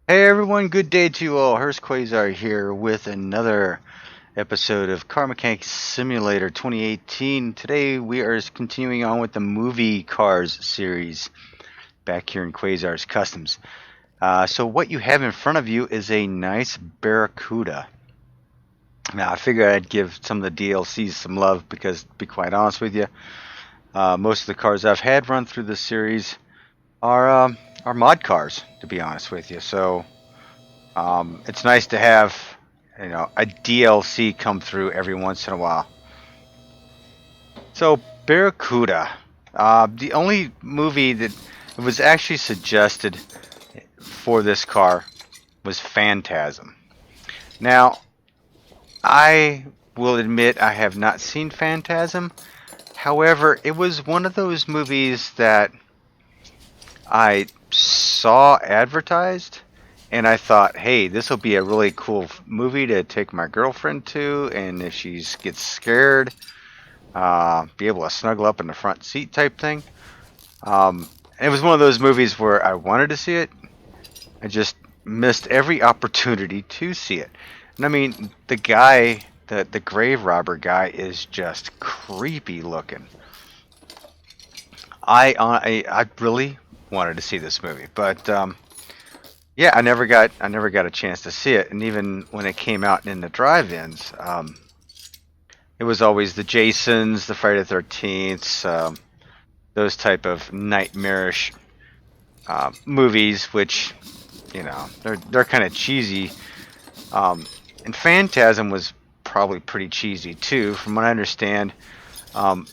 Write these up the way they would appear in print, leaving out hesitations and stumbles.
Hey everyone, good day to you all. Hurst Quayzar here with another episode of Car Mechanics Simulator 2018. Today we are continuing on with the movie cars series back here in Quayzar's Customs. So what you have in front of you is a nice Barracuda. Now I figured I'd give some of the DLCs some love because, to be quite honest with you, most of the cars I've had run through this series are mod cars, to be honest with you. So it's nice to have, a DLC come through every once in a while. So Barracuda, the only movie that was actually suggested for this car was Phantasm. Now, I will admit I have not seen Phantasm. However, it was one of those movies that I saw advertised and I thought, hey, this will be a really cool movie to take my girlfriend to, and if she gets scared, be able to snuggle up in the front seat type thing. It was one of those movies where I wanted to see it. I just missed every opportunity to see it. And I mean, the guy, the grave robber guy, is just creepy looking. I really wanted to see this movie, but yeah, I never got a chance to see it, and even when it came out in the drive-ins, it was always the Jasons, the Friday the 13th, those type of nightmarish movies, which they're kind of cheesy. And Phantasm was probably pretty cheesy too, from what I understand. Um,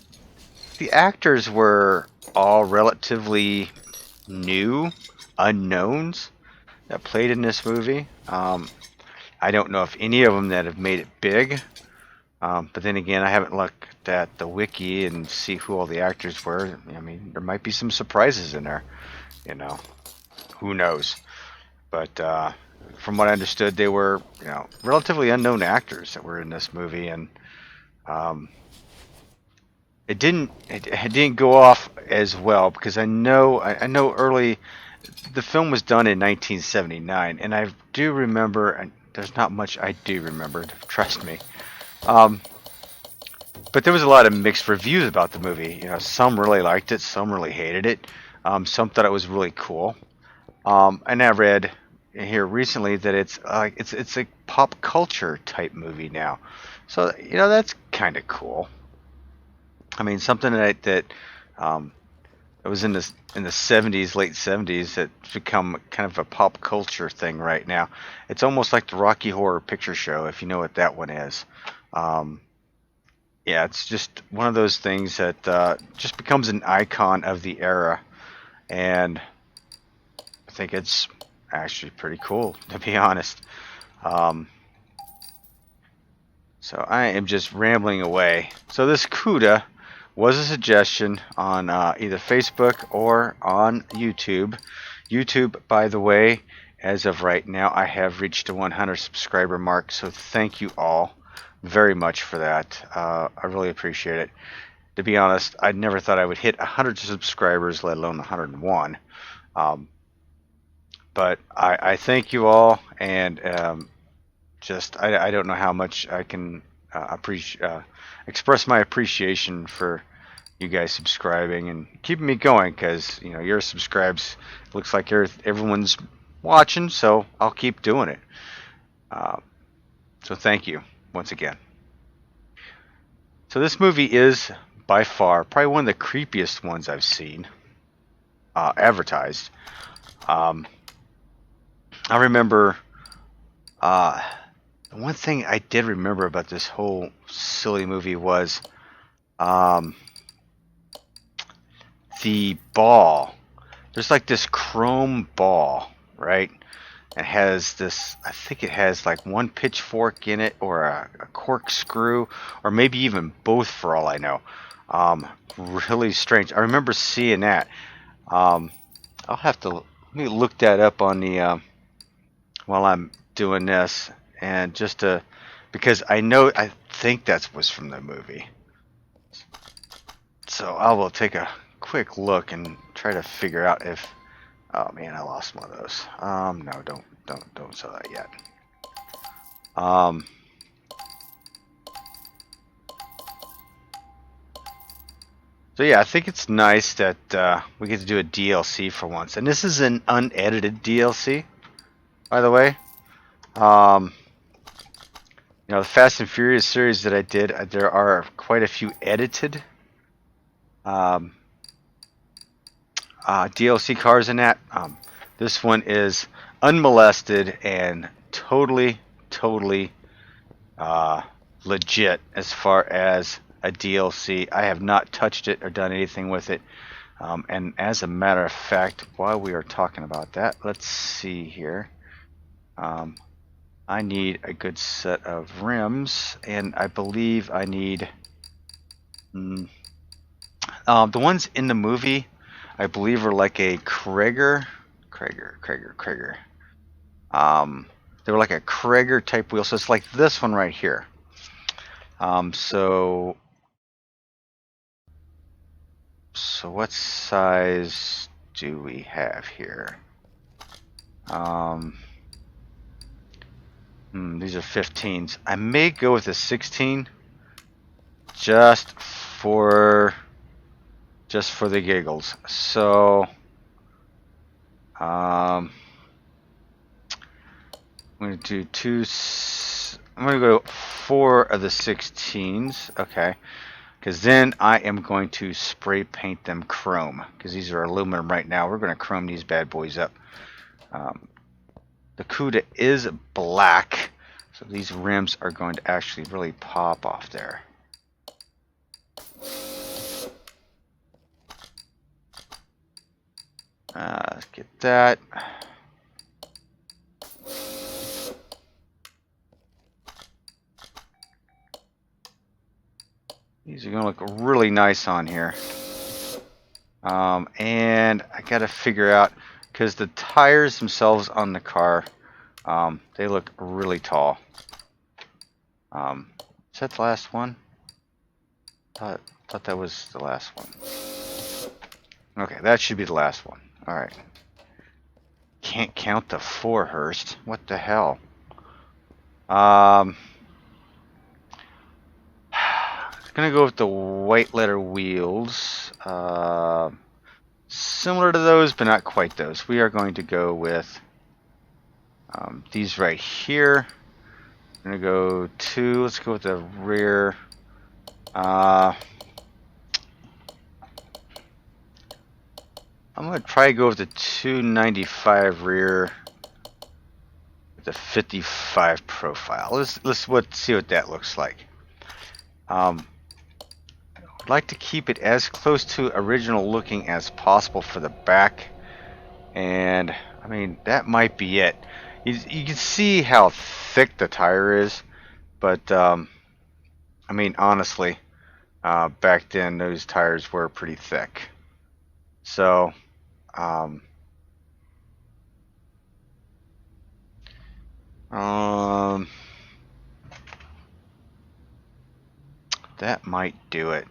the actors were all relatively new unknowns that played in this movie. I don't know if any of them that have made it big, but then again, I haven't looked at the wiki and see who all the actors were. I mean, there might be some surprises in there. You know, who knows? But from what I understood, they were relatively unknown actors that were in this movie, and um, it didn't go off as well because I know early the film was done in 1979, and I do remember, and there's not much I do remember, trust me. Um, but there was a lot of mixed reviews about the movie. Some really liked it, some really hated it, some thought it was really cool. And I read here recently that it's a pop culture type movie now, so that's kind of cool. I mean, something that um, it was in the 70s, late 70s. It's become kind of a pop culture thing right now. It's almost like the Rocky Horror Picture Show, if you know what that one is. Um, yeah, it's just one of those things that just becomes an icon of the era, and I think it's actually pretty cool, to be honest. Um, so I am just rambling away. So this CUDA was a suggestion on either Facebook or on YouTube. YouTube, by the way, as of right now, I have reached a 100 subscriber mark, so thank you all very much for that. I really appreciate it. To be honest, I never thought I would hit 100 subscribers, let alone 101. Um, but I thank you all, and just I don't know how much I can express my appreciation for you guys subscribing and keeping me going, because your subscribes looks like everyone's watching, so I'll keep doing it. Uh, so thank you once again. So this movie is by far probably one of the creepiest ones I've seen advertised. Um, I remember uh, one thing I did remember about this whole silly movie was um, the ball. There's like this chrome ball, right? It has this, I think it has like one pitchfork in it, or a corkscrew, or maybe even both for all I know. Really strange. I remember seeing that. Um, I'll have to let me look that up on the while I'm doing this, and just to, because I think that was from the movie. So I will take a quick look and try to figure out if Oh man, I lost one of those. No, don't sell that yet. So yeah, I think it's nice that we get to do a DLC for once, and this is an unedited DLC, by the way. You know, the Fast and Furious series that I did, there are quite a few edited DLC cars in that. This one is unmolested and totally legit as far as a DLC. I have not touched it or done anything with it. And as a matter of fact, while we are talking about that, let's see here. I need a good set of rims, and I believe I need the ones in the movie. I believe are like a Krager. They were like a Krager type wheel, so it's like this one right here. So what size do we have here? These are 15s. I may go with a 16, just for the giggles. So, I'm gonna do I'm gonna go 4 of the 16s. Okay. Because then I am going to spray paint them chrome. Because these are aluminum right now. We're going to chrome these bad boys up. The CUDA is black. So these rims are going to actually really pop off there. Let's get that. These are going to look really nice on here. And I got to figure out, because the tires themselves on the car, they look really tall. Is that the last one? Thought that was the last one. Okay, that should be the last one. Alright. Can't count the 4, Hurst. What the hell? Gonna go with the white letter wheels. Similar to those, but not quite those. We are going to go with these right here. I'm gonna go 2. Let's go with the rear. I'm gonna try to go with the 295 rear with the 55 profile. Let's see what that looks like. I'd like to keep it as close to original looking as possible for the back, and I mean that might be it. You can see how thick the tire is, but I mean honestly, back then those tires were pretty thick. So that might do it.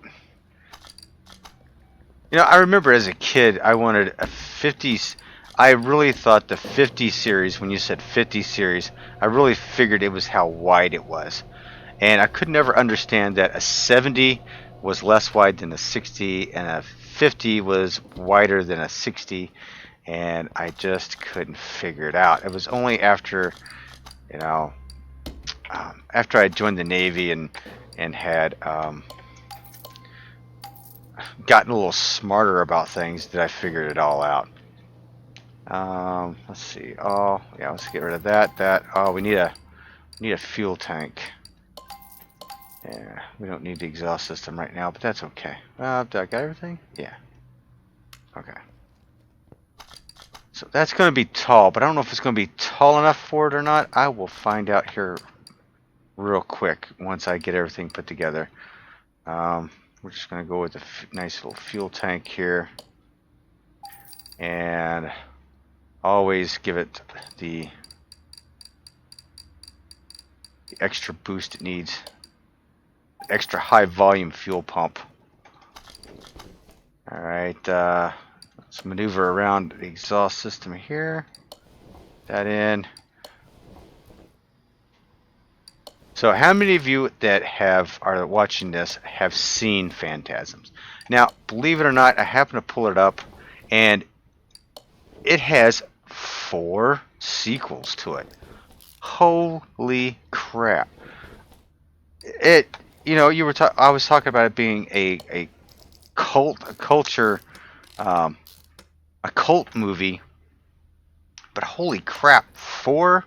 You know, I remember as a kid, I wanted a 50s. I really thought the 50 series, when you said 50 series, I really figured it was how wide it was. And I could never understand that a 70 was less wide than a 60 and a 50 was wider than a 60. And I just couldn't figure it out. It was only after, you know, after I joined the Navy and had gotten a little smarter about things that I figured it all out. Let's see. Oh, yeah, let's get rid of that. Oh, we need a fuel tank. Yeah, we don't need the exhaust system right now, but that's okay. Did I got everything? Yeah. Okay. So that's going to be tall, but I don't know if it's going to be tall enough for it or not. I will find out here real quick once I get everything put together. We're just going to go with a nice little fuel tank here. And always give it the extra boost it needs. Extra high volume fuel pump. Alright, let's Let's maneuver around the exhaust system here. That in. So how many of you that are watching this have seen Phantasms? Now, believe it or not, I happen to pull it up, and it has 4 sequels to it. Holy crap! It, you know, I was talking about it being a culture, a cult movie, but holy crap! 4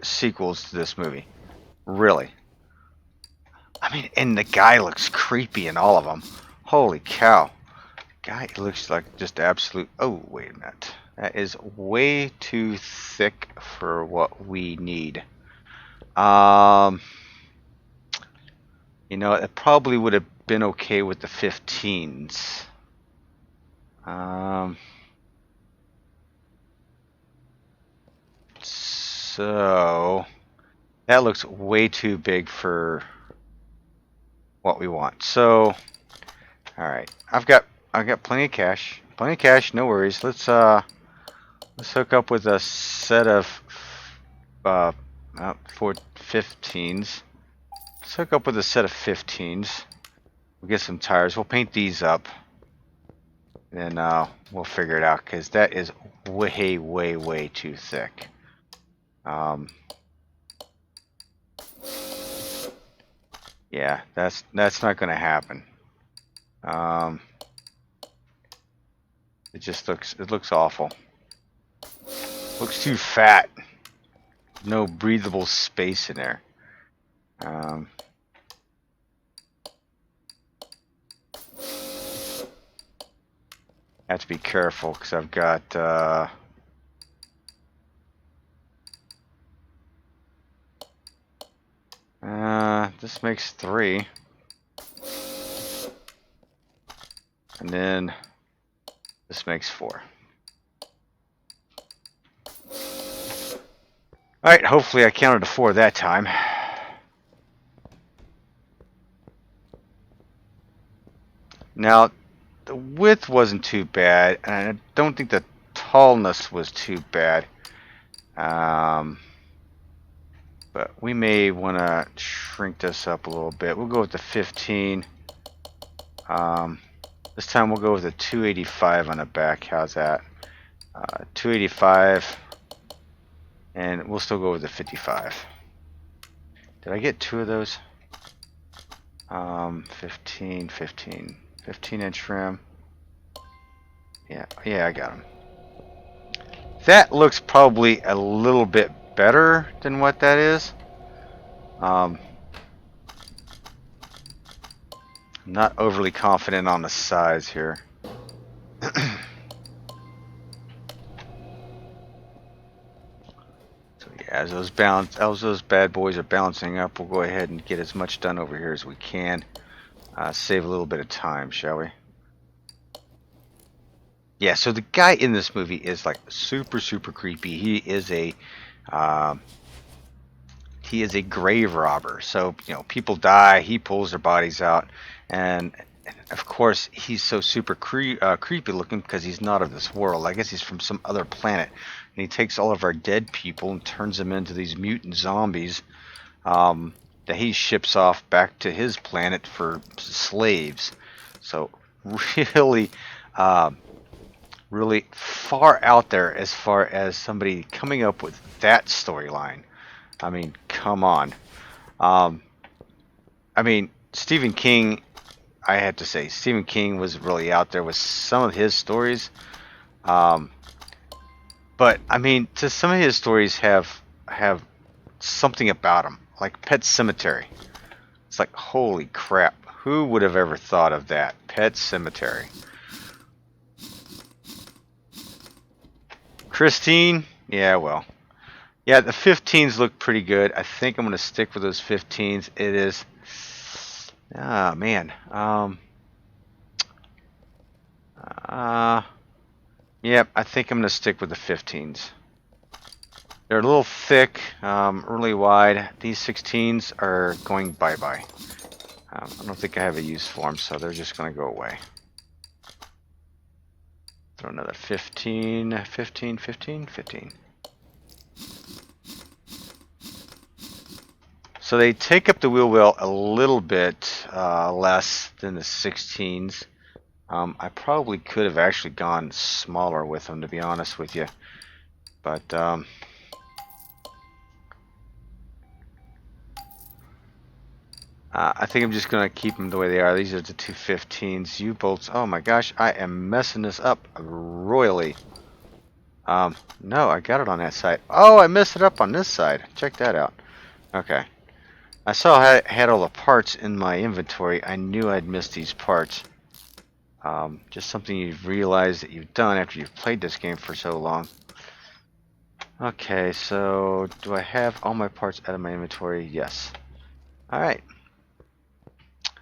sequels to this movie. Really? I mean, and the guy looks creepy in all of them. Holy cow! Guy looks like just absolute. Oh, wait a minute. That is way too thick for what we need. You know, it probably would have been okay with the 15s. So that looks way too big for what we want. So, all right, I've got plenty of cash. Plenty of cash, no worries. Let's hook up with a set of 15s. Let's hook up with a set of 15s. We'll get some tires. We'll paint these up. And we'll figure it out, because that is way, way, way too thick. Yeah, that's not going to happen. It looks awful. Looks too fat. No breathable space in there. Have to be careful, because I've got this makes 3, and then this makes 4. Alright, hopefully I counted to 4 that time. Now, the width wasn't too bad, and I don't think the tallness was too bad. But we may want to shrink this up a little bit. We'll go with the 15. This time we'll go with the 285 on the back. How's that? 285. And we'll still go with the 55. Did I get 2 of those? 15 inch trim. Yeah, I got them. That looks probably a little bit better than what that is. I'm not overly confident on the size here. So yeah, as those bad boys are balancing up, we'll go ahead and get as much done over here as we can. Save a little bit of time, shall we? Yeah, so the guy in this movie is like super, super creepy. He is a grave robber. So, you know, people die, he pulls their bodies out, and of course he's so super creepy looking because he's not of this world. I guess he's from some other planet, and he takes all of our dead people and turns them into these mutant zombies that he ships off back to his planet for slaves. So really really far out there as far as somebody coming up with that storyline. I mean, come on. I mean, Stephen King, I have to say, Stephen King was really out there with some of his stories. But, I mean, some of his stories have something about them, like Pet Sematary. It's like, holy crap, who would have ever thought of that? Pet Sematary. Christine, yeah, well. Yeah, the 15s look pretty good. I think I'm going to stick with those 15s. It is... Ah, man. Yep, I think I'm going to stick with the 15s. They're a little thick, really wide. These 16s are going bye-bye. I don't think I have a use for them, so they're just going to go away. Throw another 15, 15, 15, 15. So they take up the wheel well a little bit less than the 16s. I probably could have actually gone smaller with them, to be honest with you. But I think I'm just going to keep them the way they are. These are the 215s. U-bolts. Oh my gosh, I am messing this up royally. No, I got it on that side. Oh, I messed it up on this side. Check that out. Okay. I saw I had all the parts in my inventory. I knew I'd missed these parts. Just something you've realized that you've done after you've played this game for so long. Okay, so do I have all my parts out of my inventory? Yes. Alright.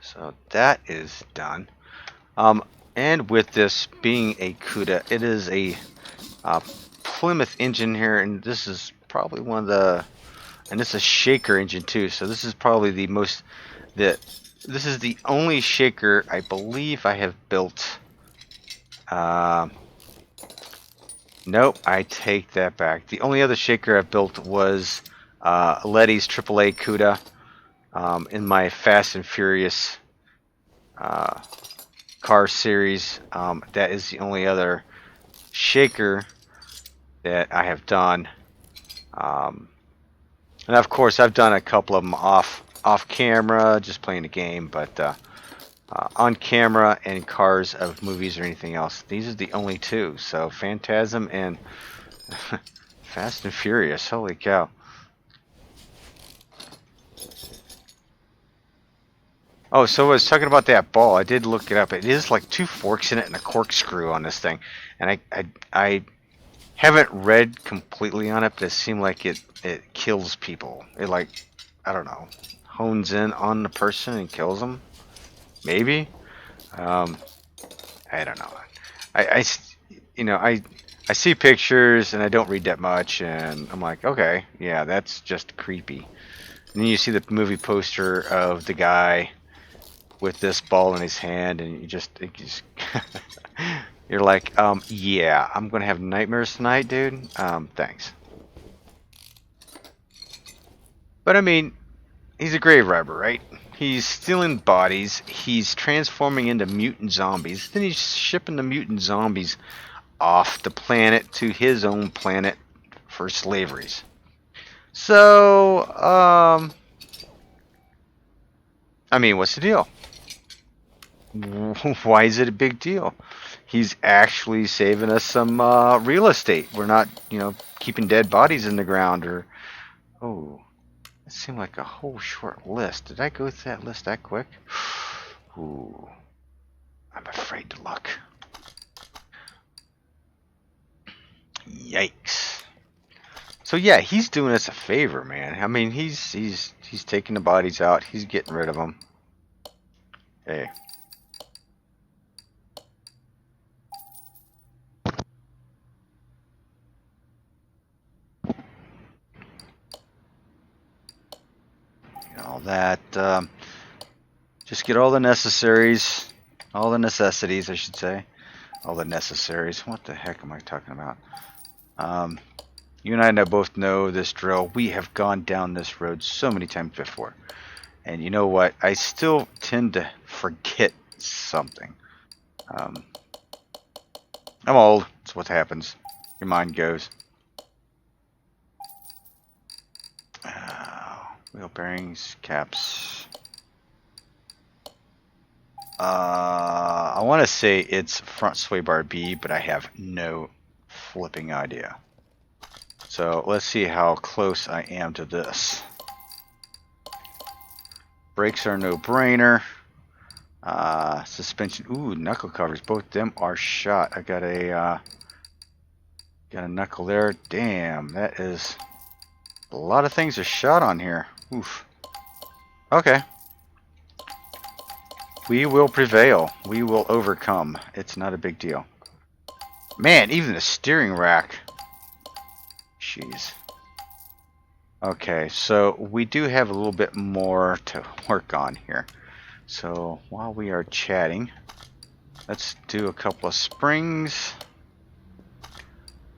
So that is done. And with this being a CUDA, it is a Plymouth engine here, and this is probably one of the... And it's a shaker engine too, so this is probably the most... This is the only shaker I believe I have built. Nope, I take that back. The only other shaker I've built was Letty's AAA CUDA in my Fast and Furious car series. That is the only other shaker that I have done. And of course, I've done a couple of them off camera, just playing the game, but on camera and cars of movies or anything else. These are the only two. So Phantasm and Fast and Furious. Holy cow. Oh, so I was talking about that ball. I did look it up. It is like 2 forks in it and a corkscrew on this thing. And I haven't read completely on it, but it seemed like it kills people. It, like, I don't know, hones in on the person and kills them. Maybe. I don't know. I see pictures and I don't read that much, and I'm like, okay, yeah, that's just creepy. And then you see the movie poster of the guy with this ball in his hand, and you just you're like, yeah, I'm gonna have nightmares tonight, dude. Thanks. But I mean, he's a grave robber, right? He's stealing bodies. He's transforming into mutant zombies. Then he's shipping the mutant zombies off the planet to his own planet for slaveries. So, I mean, what's the deal? Why is it a big deal? He's actually saving us some real estate. We're not, keeping dead bodies in the ground or... Oh, it seemed like a whole short list. Did I go through that list that quick? Ooh, I'm afraid to look. Yikes. So yeah, he's doing us a favor, man. I mean, he's taking the bodies out. He's getting rid of them. Hey. All that. Just get all the necessaries. All the necessities, I should say. All the necessaries. What the heck am I talking about? You and I both know this drill. We have gone down this road so many times before. And you know what? I still tend to forget something. I'm old. That's what happens. Your mind goes. Wheel bearings, caps. I want to say it's front sway bar B, but I have no flipping idea. So let's see how close I am to this. Brakes are no brainer. Suspension. Ooh, knuckle covers. Both them are shot. I got a knuckle there. Damn, that is a lot of things are shot on here. Oof. Okay. We will prevail. We will overcome. It's not a big deal. Man, even the steering rack. Jeez. Okay, so we do have a little bit more to work on here. So while we are chatting, let's do a couple of springs.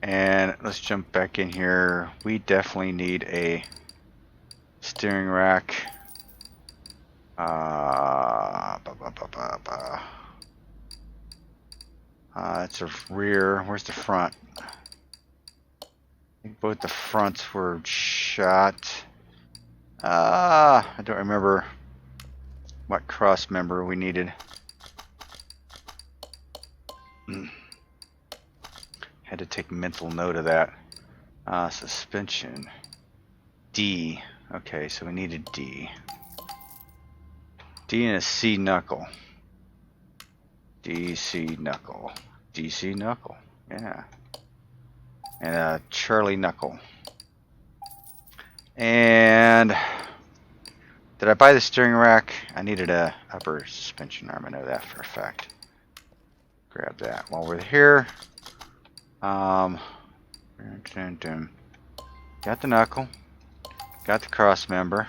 And let's jump back in here. We definitely need a steering rack. It's a rear. Where's the front? I think both the fronts were shot. I don't remember what cross member we needed. Had to take mental note of that. Suspension. D. Okay, so we needed D. D and a C knuckle. DC knuckle. DC knuckle. Yeah. And a Charlie knuckle. And did I buy the steering rack? I needed a upper suspension arm. I know that for a fact. Grab that while we're here. Got the knuckle. Got the cross member.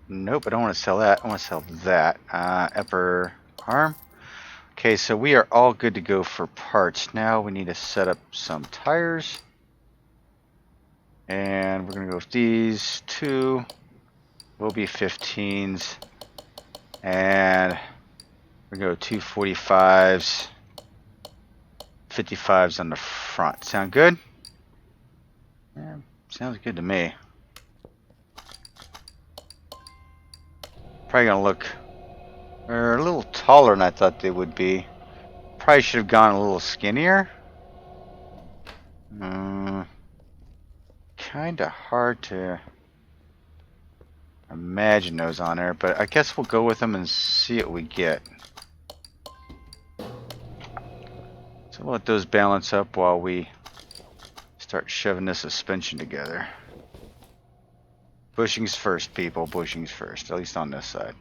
Nope, I don't want to sell that. I want to sell that. Upper arm. Okay, so we are all good to go for parts. Now we need to set up some tires. And we're going to go with these two. Will be 15s. And we're going to go 245s. 55s on the front. Sound good? Yeah, sounds good to me. Probably gonna look a little taller than I thought they would be. Probably should have gone a little skinnier. Kinda hard to imagine those on there, but I guess we'll go with them and see what we get. So we'll let those balance up while we start shoving this suspension together. Bushings first, people. Bushings first. At least on this side.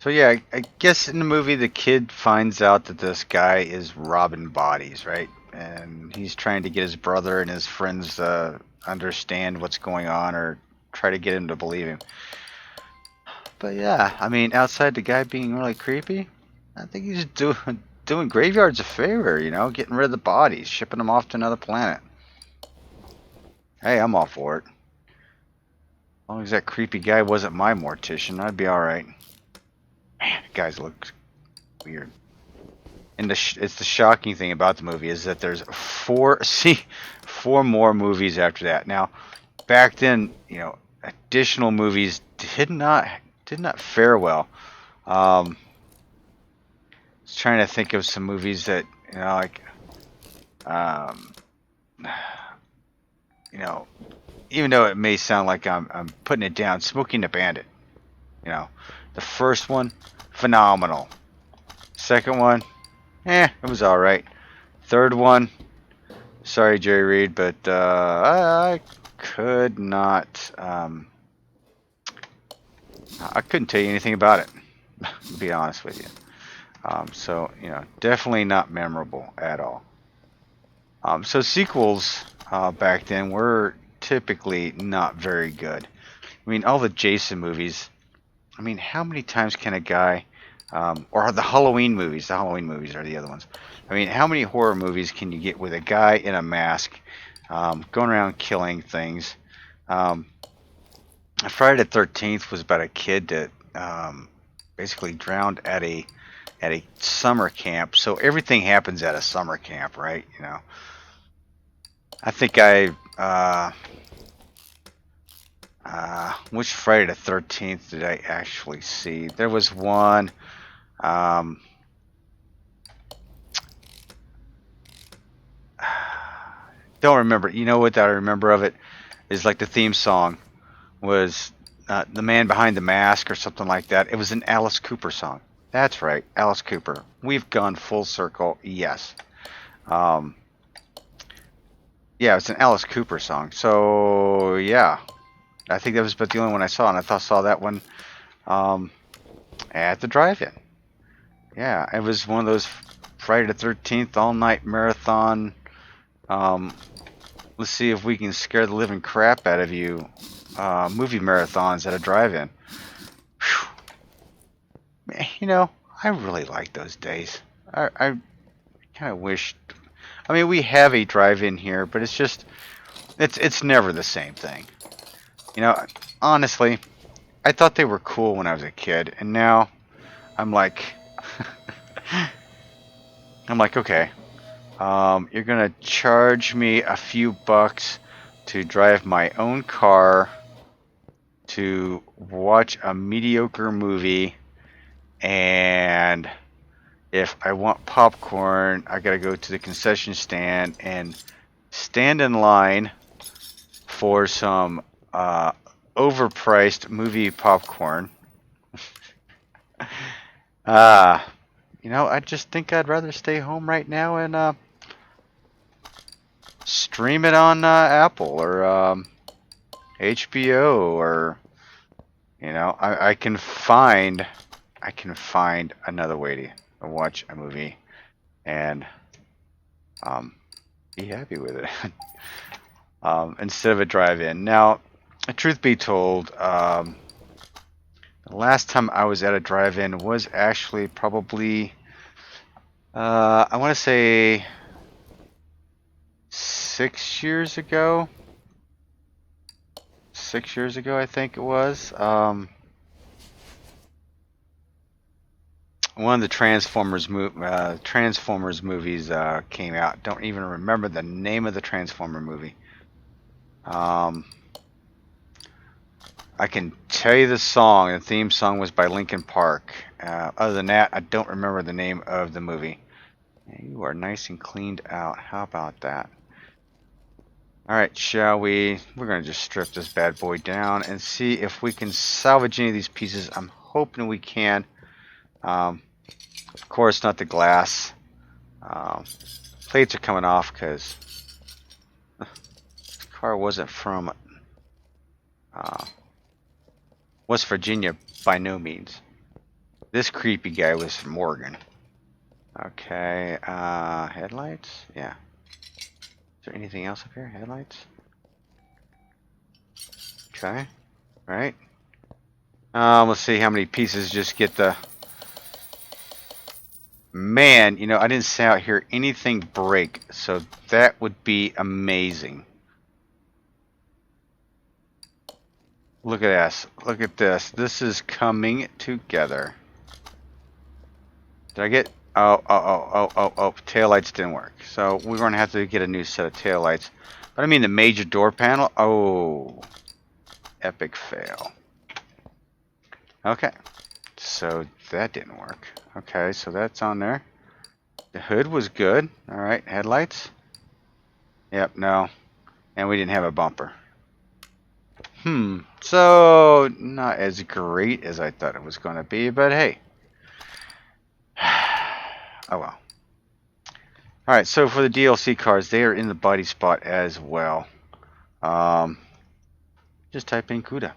So yeah, I guess in the movie the kid finds out that this guy is robbing bodies, right? And he's trying to get his brother and his friends to understand what's going on or try to get him to believe him. But yeah, I mean, outside the guy being really creepy, I think he's doing graveyards a favor, you know, getting rid of the bodies, shipping them off to another planet. Hey, I'm all for it. As long as that creepy guy wasn't my mortician, I'd be alright. Man, the guys look weird. And it's the shocking thing about the movie is that there's four more movies after that. Now, back then, you know, additional movies did not fare well. I was trying to think of some movies that, you know, like, you know, even though it may sound like I'm putting it down, Smoking the Bandit. You know, the first one, phenomenal. Second one, it was all right. Third one, sorry Jerry Reed, but I could not. I couldn't tell you anything about it. To be honest with you. So you know, definitely not memorable at all. So sequels back then were typically not very good. I mean, all the Jason movies. I mean, how many times can a guy, or the Halloween movies? The Halloween movies are the other ones. I mean, how many horror movies can you get with a guy in a mask, going around killing things? Friday the 13th was about a kid that basically drowned at a summer camp. So everything happens at a summer camp, right? You know. I think which Friday the 13th did I actually see? There was one. Don't remember. You know what I remember of it is like the theme song was The Man Behind the Mask or something like that. It was an Alice Cooper song. That's right, Alice Cooper. We've gone full circle. Yes. Yeah, it's an Alice Cooper song. So yeah, I think that was about the only one I saw, and I saw that one at the drive-in. Yeah, it was one of those Friday the 13th all-night marathon Let's see if we can scare the living crap out of you. Movie marathons at a drive-in. You know, I really like those days. I kind of wish. I mean, we have a drive-in here, but it's just it's never the same thing. You know, honestly, I thought they were cool when I was a kid, and now I'm like, okay, you're gonna charge me a few bucks to drive my own car to watch a mediocre movie, and if I want popcorn, I gotta go to the concession stand and stand in line for some overpriced movie popcorn. uh, you know, I just think I'd rather stay home right now and stream it on Apple or HBO, or you know, I can find another way to watch a movie and be happy with it. Instead of a drive-in. Now, truth be told, the last time I was at a drive-in was actually probably, I want to say 6 years ago. 6 years ago, I think it was. One of the Transformers movies came out. Don't even remember the name of the Transformer movie. I can tell you the song. The theme song was by Linkin Park. Other than that, I don't remember the name of the movie. You are nice and cleaned out. How about that? Alright, shall we? We're going to just strip this bad boy down and see if we can salvage any of these pieces. I'm hoping we can. Of course, not the glass. Plates are coming off because this car wasn't from West Virginia by no means. This creepy guy was from Oregon. Okay, headlights? Yeah. Is there anything else up here? Headlights? Okay, right. Let's see how many pieces just get the... Man, you know, I didn't say out here anything break, so that would be amazing. Look at this. Look at this. This is coming together. Did I get... Oh. Taillights didn't work. So we're going to have to get a new set of taillights. But I mean the major door panel. Oh. Epic fail. Okay. So that didn't work. Okay, so that's on there. The hood was good. Alright, headlights. Yep, no. And we didn't have a bumper. So not as great as I thought it was going to be, but hey. Oh well. Alright, so for the DLC cards, they are in the body spot as well. Just type in CUDA.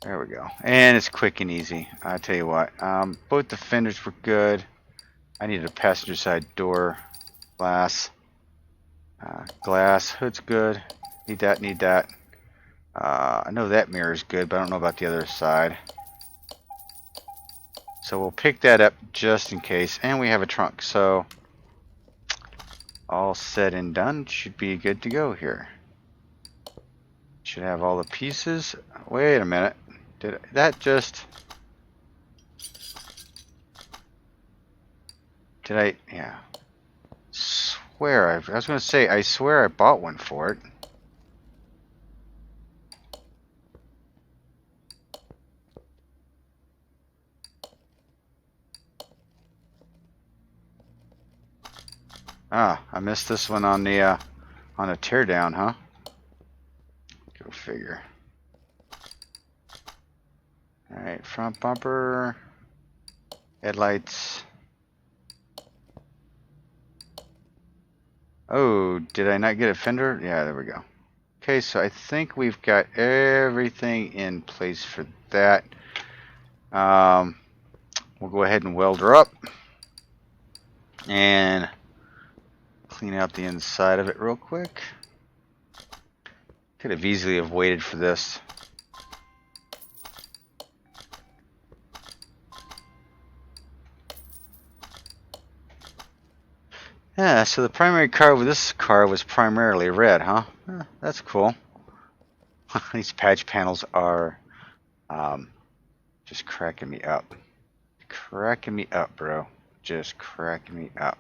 There we go. And it's quick and easy. I tell you what. Both the fenders were good. I needed a passenger side door glass. Glass. Hood's good. Need that. I know that mirror is good, but I don't know about the other side. So we'll pick that up just in case. And we have a trunk. So all said and done, should be good to go here. Should have all the pieces. Wait a minute. Did that just... Did I... Yeah. Swear, I was going to say, I swear I bought one for it. Ah, I missed this one on the teardown, huh? Go figure. Alright, front bumper, headlights. Oh, did I not get a fender? Yeah, there we go. Okay, so I think we've got everything in place for that. We'll go ahead and weld her up. And clean out the inside of it real quick. Could have easily have waited for this. Yeah, so the primary car with this car was primarily red, huh? That's cool. These patch panels are just cracking me up. Cracking me up, bro. Just cracking me up.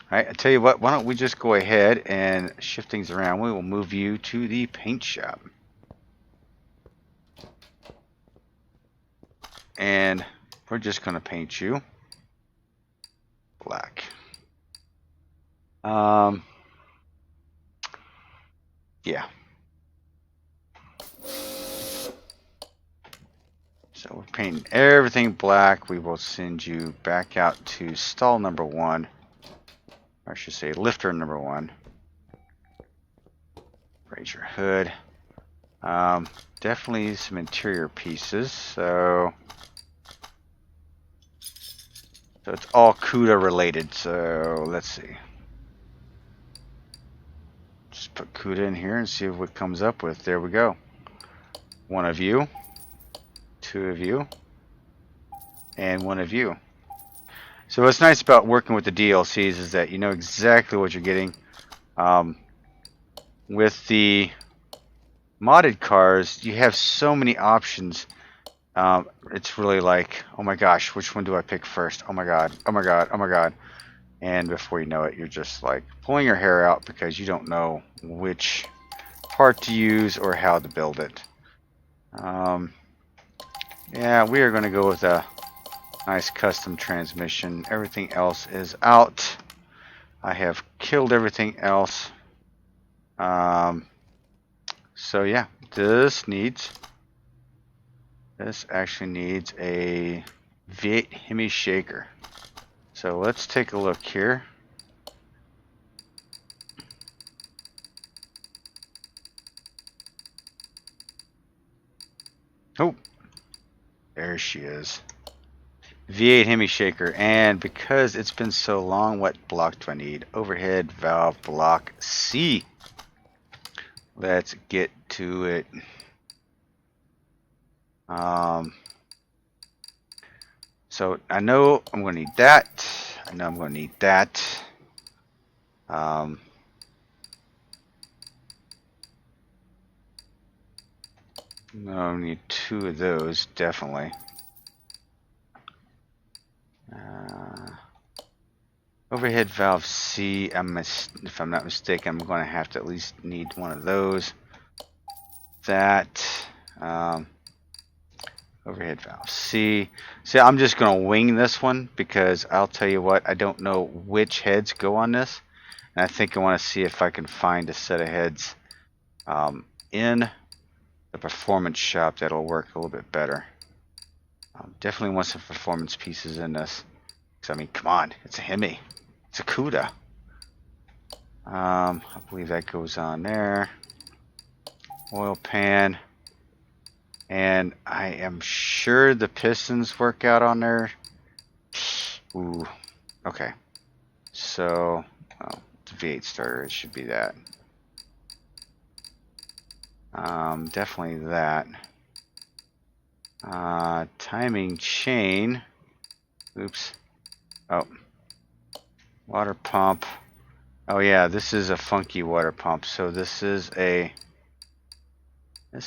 Alright, I tell you what, why don't we just go ahead and shift things around. We will move you to the paint shop. And we're just going to paint you black. Yeah. So we're painting everything black. We will send you back out to stall number 1. Or I should say lifter number 1. Raise your hood. Definitely some interior pieces. So it's all CUDA related. So let's see. Just put CUDA in here and see what comes up with. There we go. 1 of you. 2 of you. And 1 of you. So what's nice about working with the DLCs is that you know exactly what you're getting. With the modded cars, you have so many options. It's really like, oh my gosh, which one do I pick first? Oh my god, oh my god, oh my god. And before you know it, you're just like pulling your hair out because you don't know which part to use or how to build it. Yeah, we are going to go with a nice custom transmission. Everything else is out. I have killed everything else. So yeah, this actually needs a V8 Hemi shaker. So let's take a look here. Oh, there she is. V8 Hemi shaker, and because it's been so long, what block do I need? Overhead valve block C. Let's get to it. So I know I'm going to need that. I know I'm going to need that. No, I need 2 of those, definitely. Overhead valve C, if I'm not mistaken, I'm going to have to at least need 1 of those. That. Overhead valve C. See, I'm just going to wing this one because I'll tell you what, I don't know which heads go on this. And I think I want to see if I can find a set of heads in the performance shop that'll work a little bit better. Definitely want some performance pieces in this. Because, I mean, come on, it's a Hemi. It's a CUDA. I believe that goes on there. Oil pan. And I am sure the pistons work out on there. Ooh, okay. So, the V8 starter, it should be that. Definitely that. Timing chain. Oops. Oh. Water pump. Oh yeah, this is a funky water pump. So this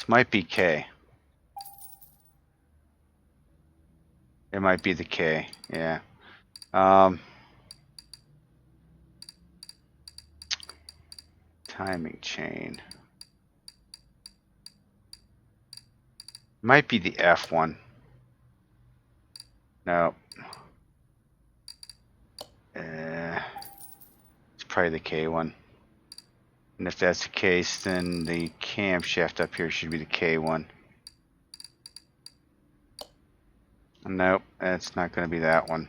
might be K. It might be the K, yeah. Timing chain. Might be the F one. No. It's probably the K one. And if that's the case, then the camshaft up here should be the K one. Nope, that's not going to be that one.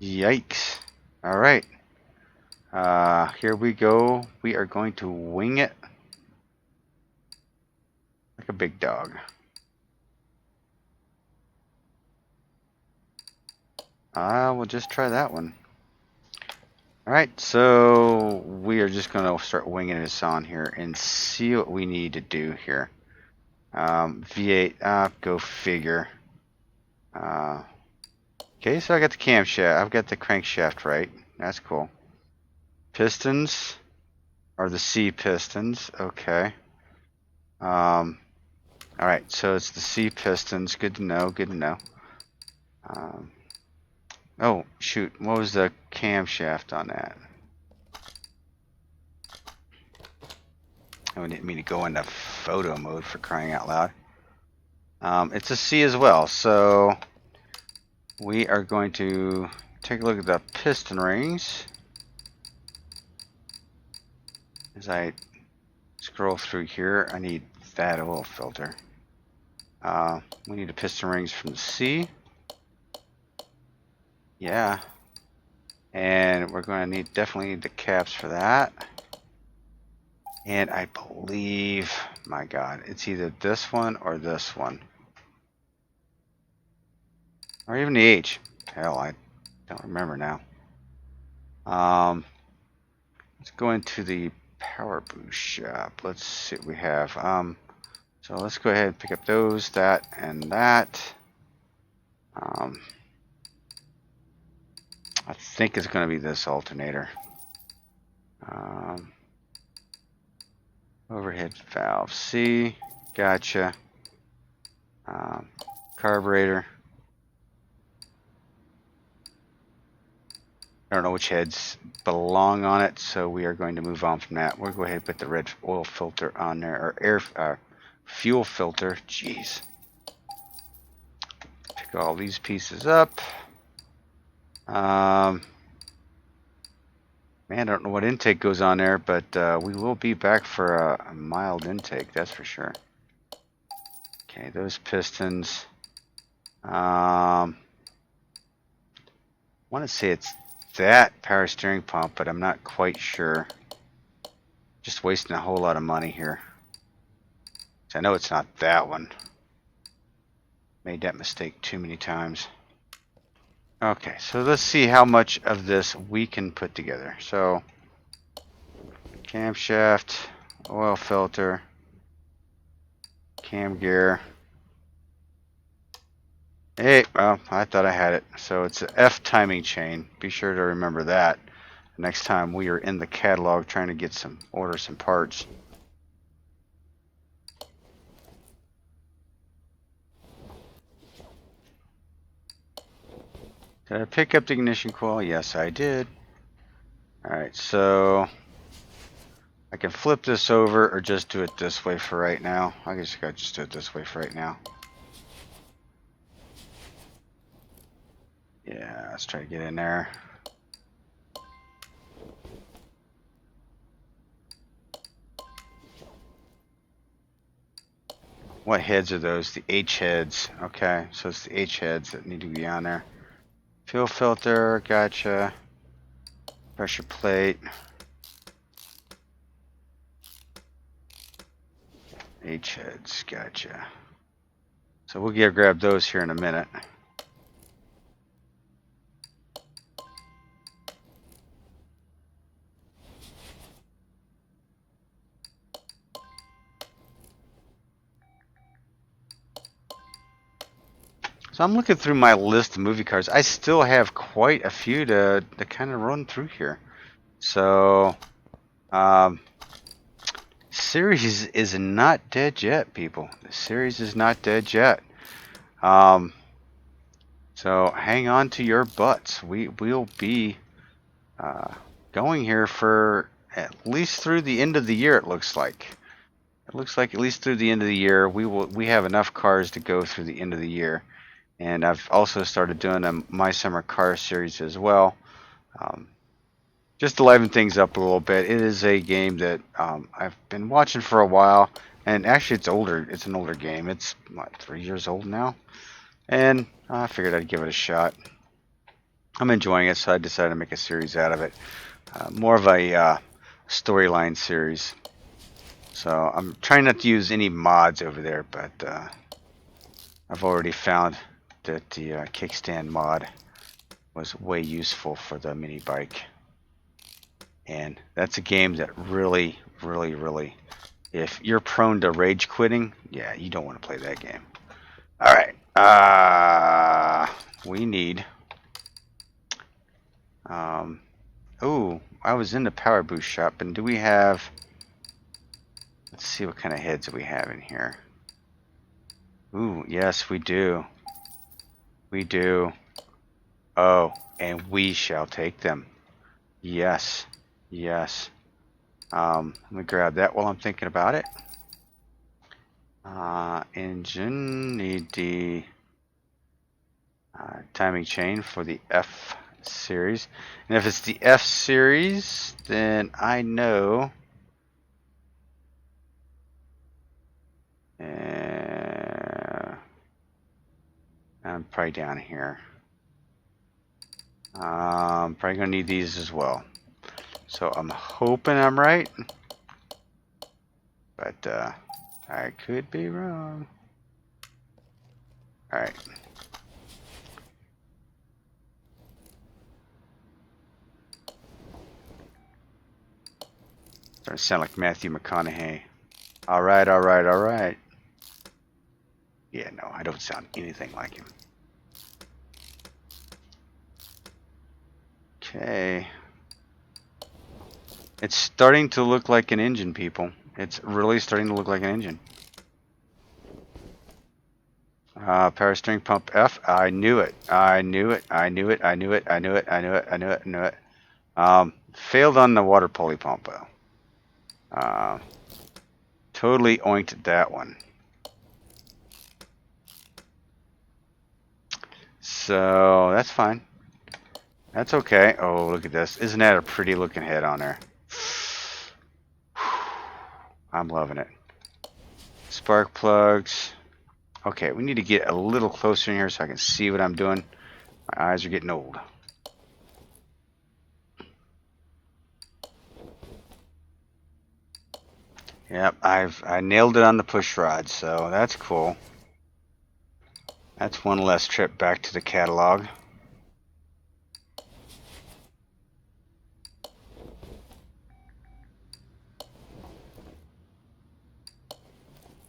Yikes. Alright. Here we go. We are going to wing it like a big dog. We'll just try that one. Alright, so we are just going to start winging this on here and see what we need to do here. V8, go figure. Okay, so I got the camshaft. I've got the crankshaft right. That's cool. Pistons are the C pistons. Okay. Alright, so it's the C pistons. Good to know, good to know. Oh, shoot. What was the camshaft on that? I didn't mean to go into photo mode for crying out loud. It's a C as well, so we are going to take a look at the piston rings. As I scroll through here, I need that oil filter. We need the piston rings from the C. Yeah. And we're going to definitely need the caps for that. And I believe, my God, it's either this one or this one. Or even the H. Hell, I don't remember now. Let's go into the power boost shop. Let's see what we have. So let's go ahead and pick up those, that, and that. I think it's going to be this alternator. Overhead valve C. Gotcha. Carburetor. I don't know which heads belong on it, so we are going to move on from that. We'll go ahead and put the red oil filter on there, or fuel filter. Jeez. Pick all these pieces up. Man, I don't know what intake goes on there, but we will be back for a mild intake, that's for sure. Okay, those pistons. I want to say it's that power steering pump, but I'm not quite sure. Just wasting a whole lot of money here. So I know it's not that one. Made that mistake too many times. Okay, so let's see how much of this we can put together. So, camshaft, oil filter, cam gear. Hey, well, I thought I had it. So it's an F timing chain. Be sure to remember that next time we are in the catalog trying to get order some parts. Did I pick up the ignition coil? Yes, I did. Alright, so I can flip this over or just do it this way for right now. I guess I gotta just do it this way for right now. Yeah, let's try to get in there. What heads are those? The H heads. Okay, so it's the H heads that need to be on there. Fuel filter, gotcha. Pressure plate. H heads, gotcha. So we'll grab those here in a minute. So I'm looking through my list of movie cars. I still have quite a few to kind of run through here. So, series is not dead yet, people. The series is not dead yet. So hang on to your butts. We'll be going here for at least through the end of the year. It looks like. It looks like at least through the end of the year, we have enough cars to go through the end of the year. And I've also started doing a My Summer Car series as well. Just to liven things up a little bit. It is a game that I've been watching for a while. And actually it's older. It's an older game. It's, what, 3 years old now? And I figured I'd give it a shot. I'm enjoying it, so I decided to make a series out of it. More of a storyline series. So I'm trying not to use any mods over there, but I've already found that the kickstand mod was way useful for the mini bike. And that's a game that really, if you're prone to rage quitting, yeah, you don't want to play that game. All right. We need. Oh, I was in the power boost shop, and do we have? Let's see what kind of heads we have in here. Ooh, yes, we do. We do. Oh, and we shall take them. Yes, yes. Let me grab that while I'm thinking about it. Engine, need the timing chain for the F series. And if it's the F series, then I know. I'm probably down here. Probably gonna need these as well. So I'm hoping I'm right, but I could be wrong. All right. Starting to sound like Matthew McConaughey. All right, all right, all right. Yeah, no, I don't sound anything like him. Okay. It's starting to look like an engine, people. It's really starting to look like an engine. Power steering pump F. I knew it. I knew it. I knew it. I knew it. I knew it. I knew it. I knew it. I knew it. Failed on the water pulley pump though. Totally oinked that one. So that's fine. That's okay. Oh, look at this. Isn't that a pretty looking head on there? I'm loving it. Spark plugs. Okay, we need to get a little closer in here so I can see what I'm doing. My eyes are getting old. Yep, I nailed it on the push rod, so that's cool. That's one less trip back to the catalog.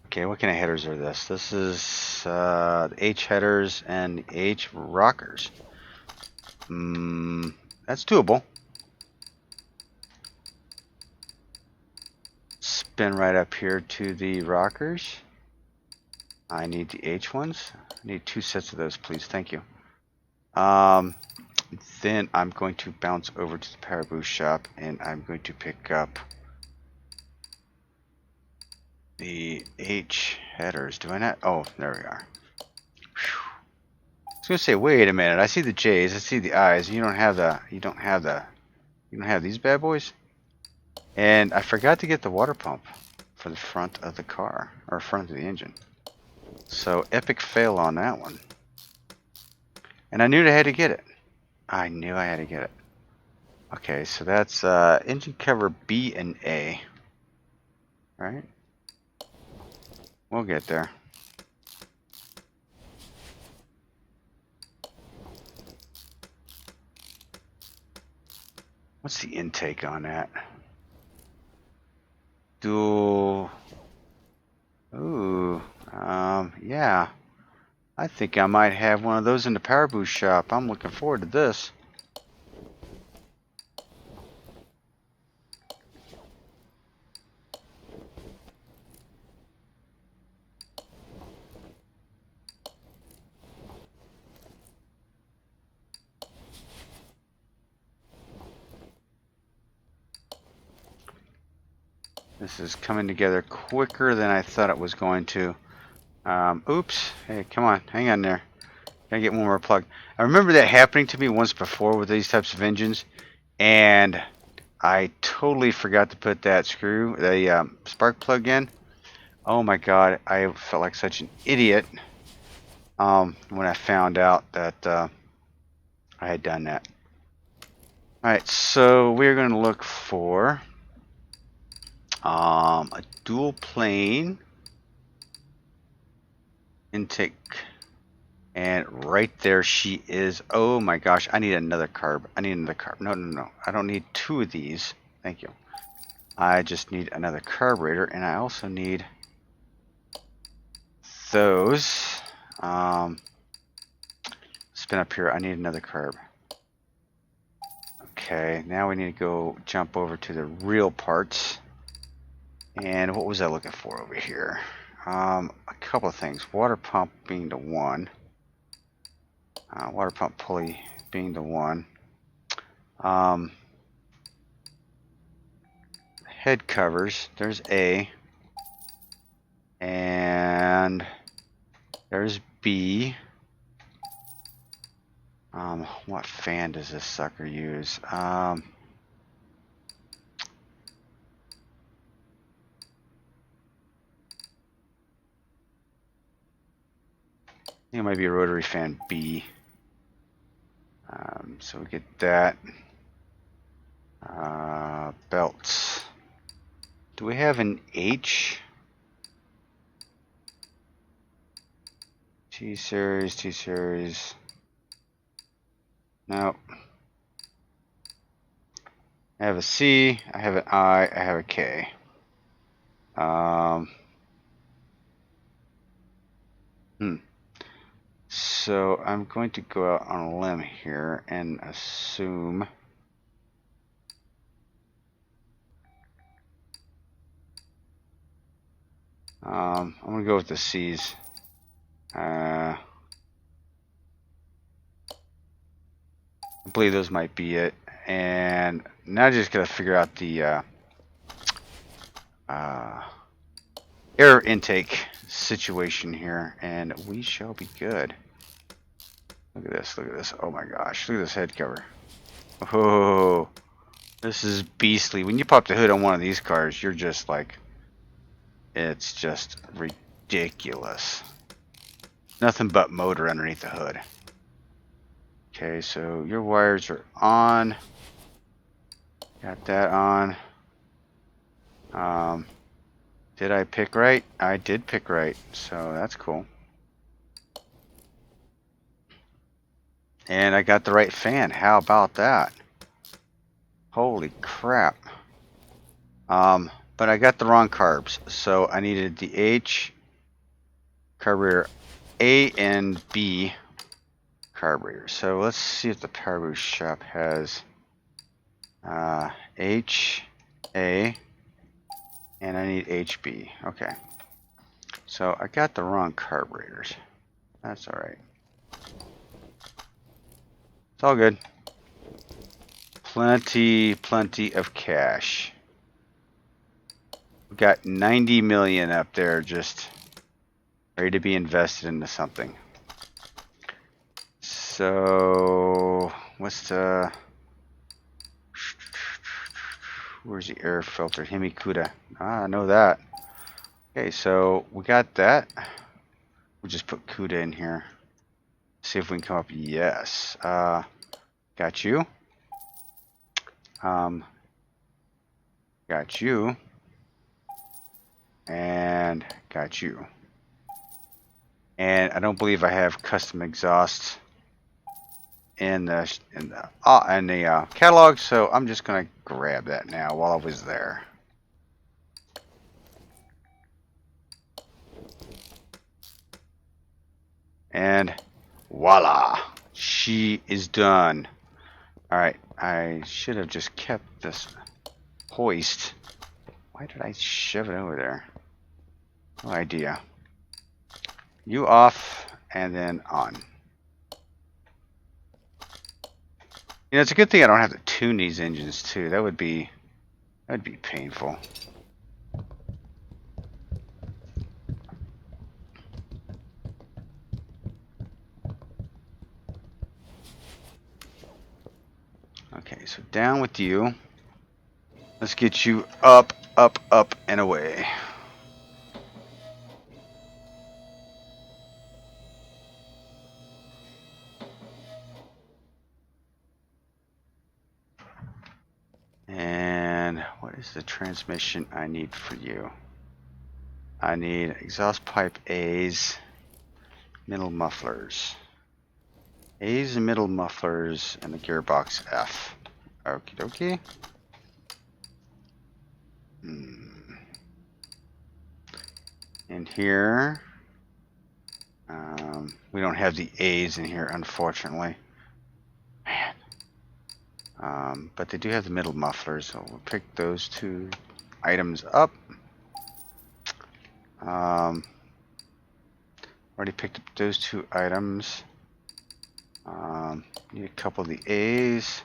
Okay, what kind of headers are this? This is the H headers and the H rockers. That's doable. Spin right up here to the rockers. I need the H ones. I need 2 sets of those, please. Thank you. Then I'm going to bounce over to the power boost shop and I'm going to pick up the H headers. Do I not? Oh, there we are. Whew. I was gonna say, wait a minute. I see the J's. I see the I's. You don't have these bad boys. And I forgot to get the water pump for the front of the car or front of the engine. So epic fail on that one. And I knew I had to get it. I knew I had to get it. Okay, so that's engine cover B and A. Right? We'll get there. What's the intake on that? Dual. Ooh, yeah. I think I might have one of those in the power boost shop. I'm looking forward to this. This is coming together quicker than I thought it was going to. Oops. Hey, come on. Hang on there. Gotta get one more plug. I remember that happening to me once before with these types of engines, and I totally forgot to put that screw, the spark plug in. Oh my god, I felt like such an idiot when I found out that I had done that. Alright, so we're going to look for a dual plane intake, and right there she is. Oh my gosh, I need another carb. I need another carb. No, I don't need 2 of these. Thank you. I just need another carburetor, and I also need those. Spin up here. I need another carb. Okay, now we need to go jump over to the real parts. And what was I looking for over here? A couple of things. Water pump being the one. Water pump pulley being the one. Head covers. There's A. And there's B. What fan does this sucker use? It might be a rotary fan B. So we get that. Belts. Do we have an H? T-series, T-series. No. I have a C, I have an I have a K. So I'm going to go out on a limb here and assume I'm going to go with the C's. I believe those might be it. And now I just got to figure out the air intake situation here, and we shall be good. Look at this, look at this. Oh my gosh, look at this head cover. Oh, this is beastly. When you pop the hood on one of these cars, you're just like, it's just ridiculous. Nothing but motor underneath the hood. Okay, so your wires are on. Got that on. Did I pick right? I did pick right, so that's cool. And I got the right fan. How about that? Holy crap. But I got the wrong carbs, so I needed the H carburetor, A and B carburetor. So let's see if the Power Boost shop has H, A, and I need HB. Okay. So I got the wrong carburetors. That's alright. It's all good. Plenty of cash. We got 90 million up there just ready to be invested into something. So what's the, where's the air filter? Himikuda. I know that. Okay, so we got that. We'll just put CUDA in here. See if we can come up. Yes. Got you. Got you. And got you. And I don't believe I have custom exhausts in the catalog, so I'm just gonna grab that now while I was there. And voila, she is done. Alright, I should have just kept this hoist. Why did I shove it over there? No idea. You off and then on. You know, it's a good thing I don't have to tune these engines too. That would be painful. Okay, so down with you. Let's get you up, up, up, and away. And what is the transmission I need for you? I need exhaust pipe A's, middle mufflers. A's and middle mufflers, and the gearbox F. Okie dokie. in here. We don't have the A's in here, unfortunately. Man. But they do have the middle mufflers, so we'll pick those two items up. Already picked up those two items. Need a couple of the A's.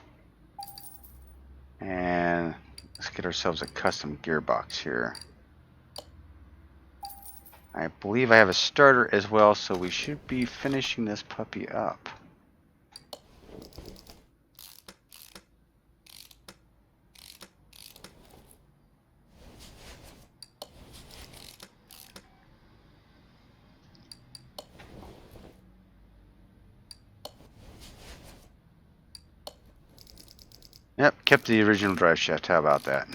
And let's get ourselves a custom gearbox here. I believe I have a starter as well, so we should be finishing this puppy up. Yep, kept the original drive shaft. How about that?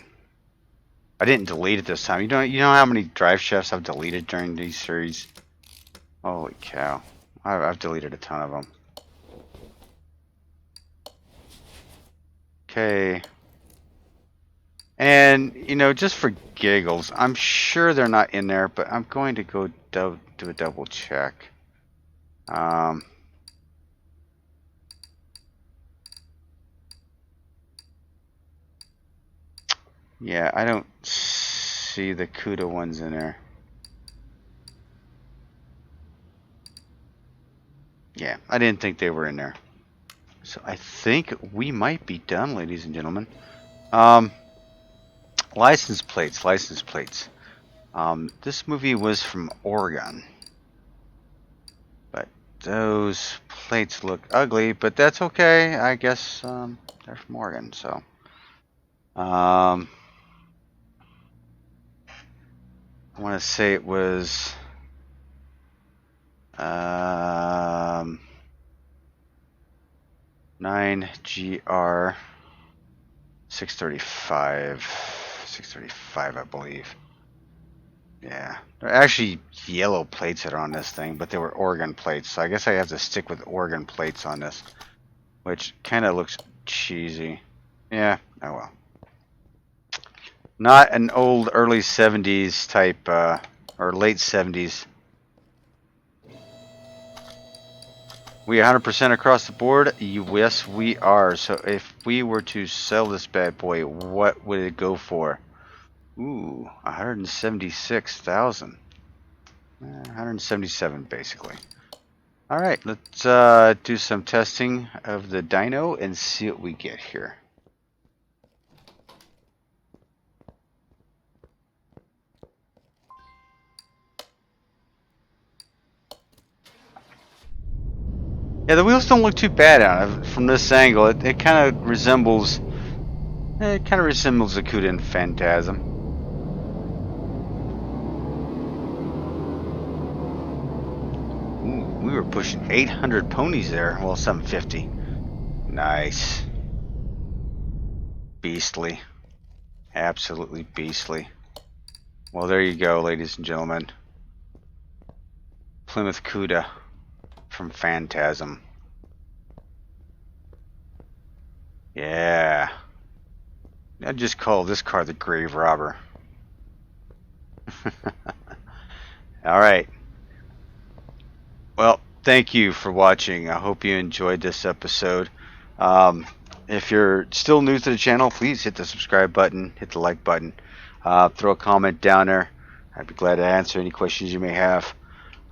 I didn't delete it this time. You know how many drive shafts I've deleted during these series? Holy cow. I've deleted a ton of them. Okay. And, you know, just for giggles, I'm sure they're not in there, but I'm going to go do a double check. Yeah, I don't see the CUDA ones in there. Yeah, I didn't think they were in there. So I think we might be done, ladies and gentlemen. License plates, license plates. This movie was from Oregon. But those plates look ugly, but that's okay. I guess they're from Oregon, so. I want to say it was 9GR 635, I believe. Yeah, they're actually yellow plates that are on this thing, but they were Oregon plates, so I guess I have to stick with Oregon plates on this, which kind of looks cheesy. Yeah, oh well. Not an old early 70s type, or late 70s. We 100% across the board? Yes, we are. So if we were to sell this bad boy, what would it go for? Ooh, 176,000. 177 basically. Alright, let's do some testing of the dyno and see what we get here. Yeah, the wheels don't look too bad on it from this angle. It kind of resembles the CUDA in Phantasm. Ooh, we were pushing 800 ponies there. Well, 750. Nice. Beastly. Absolutely beastly. Well, there you go, ladies and gentlemen. Plymouth CUDA from Phantasm. Yeah. I'd just call this car the grave robber. Alright. Well, thank you for watching. I hope you enjoyed this episode. If you're still new to the channel, please hit the subscribe button, hit the like button, throw a comment down there. I'd be glad to answer any questions you may have.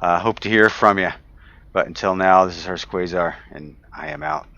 Hope to hear from you. But until now, this is Hurst Quayzar, and I am out.